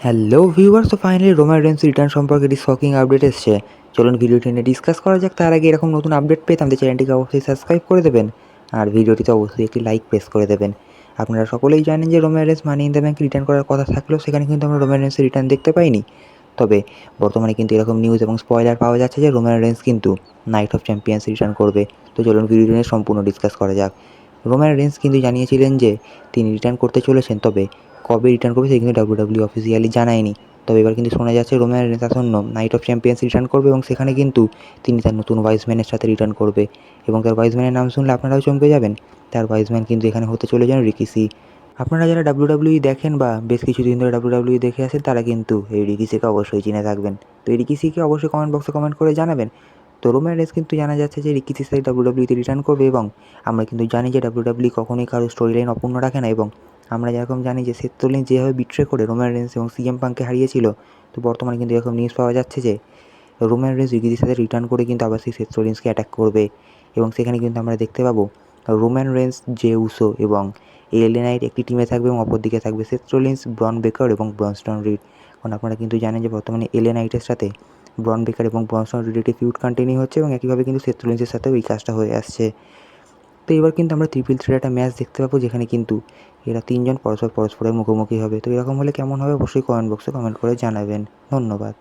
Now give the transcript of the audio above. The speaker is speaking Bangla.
হ্যালো ভিউয়ার্স, তো ফাইনালি রোমান রেন্স রিটার্ন সম্পর্কে একটি শকিং আপডেট এসছে। চলুন ভিডিওটি নিয়ে ডিসকাস করা যাক। তার আগে এরকম নতুন আপডেট পেতে আমাদের চ্যানেলটিকে অবশ্যই সাবস্ক্রাইব করে দেবেন আর ভিডিওটিতে অবশ্যই একটি লাইক প্রেস করে দেবেন। আপনারা সকলেই জানেন যে Roman Reigns money in the bank return করার কথা থাকলেও সেখানে কিন্তু আমরা রোমান রেন্সের রিটার্ন দেখতে পাইনি। তবে বর্তমানে কিন্তু এরকম নিউজ এবং স্পয়লার পাওয়া যাচ্ছে যে রোমান রেন্স কিন্তু নাইট অফ চ্যাম্পিয়ন্স রিটার্ন করবে। তো চলুন ভিডিওটি নিয়ে সম্পূর্ণ ডিসকাস করা যাক। রোমান রেন্স কিন্তু জানিয়েছিলেন যে তিনি রিটার্ন করতে চলেছেন, তবে কবে রিটার্ন করবে সেটা কিন্তু ডাব্লিউডাব্লিউ অফিসিয়ালি জানায়নি। তবে এবার কিন্তু শোনা যাচ্ছে রোমান রেন্স আসন্ন নাইট অফ চ্যাম্পিয়ন্স রিটার্ন করবে এবং সেখানে কিন্তু তিনি তার নতুন ওয়াইজম্যানের সাথে রিটার্ন করবে এবং তার ওয়াইজম্যানের নাম শুনলে আপনারাও চমকে যাবেন। তার ওয়াইজম্যান কিন্তু এখানে হতে চলেছেন রিকি সি। আপনারা যারা ডাব্লিউডাব্লিউই দেখেন বা বেশ কিছুদিন ধরে ডাব্লিউডাব্লিউই দেখে আসেন তারা কিন্তু এই রিকি সিকে অবশ্যই চিনে থাকবেন। তো এই রিকি সিকে অবশ্যই কমেন্ট বক্সে কমেন্ট করে জানাবেন। তো রোমান রেন্স কিন্তু জানা যাচ্ছে যে রিকি সির সাথে ডাব্লিউডাব্লিউতে রিটার্ন করবে এবং আমরা কিন্তু জানি যে ডাব্লিউডাব্লিউ কখনোই কারো স্টোরি লাইন অপূর্ণ রাখে না। এবং আমরা যেরকম জানি যে সেথ রোলিন্স যেভাবে বিট্রে করে রোমান রেন্স এবং সিএম পাঙ্ককে হারিয়েছিল, তো বর্তমানে কিন্তু এরকম নিউজ পাওয়া যাচ্ছে যে রোমান রেন্স রিকির সাথে রিটার্ন করে কিন্তু আবার সেই সেথ রোলিন্সকে অ্যাটাক করবে এবং সেখানে কিন্তু আমরা দেখতে পাবো রোমান রেন্স, জে উসো এবং এলএ নাইট একটি টিমে থাকবে এবং অপরদিকে থাকবে সেথ রোলিন্স, ব্রন বেকার এবং ব্রনস্টন রিড। কারণ আপনারা কিন্তু জানেন যে বর্তমানে এলএ নাইটের সাথে ব্রন বেকার এবং ব্রনস্টন রিডের একটি ফিউড কন্টিনিউ হচ্ছে এবং একইভাবে কিন্তু সেথ রোলিন্সের সাথেও এই কাজটা হয়ে আসছে। তো এবার কিন্তু আমরা ট্রিপল থ্রেট একটা ম্যাচ দেখতে পাবো যেখানে কিন্তু এরা তিনজন পরস্পরের মুখোমুখি হবে। তো এরকম হলে কেমন হবে অবশ্যই কমেন্ট বক্সে কমেন্ট করে জানাবেন। ধন্যবাদ।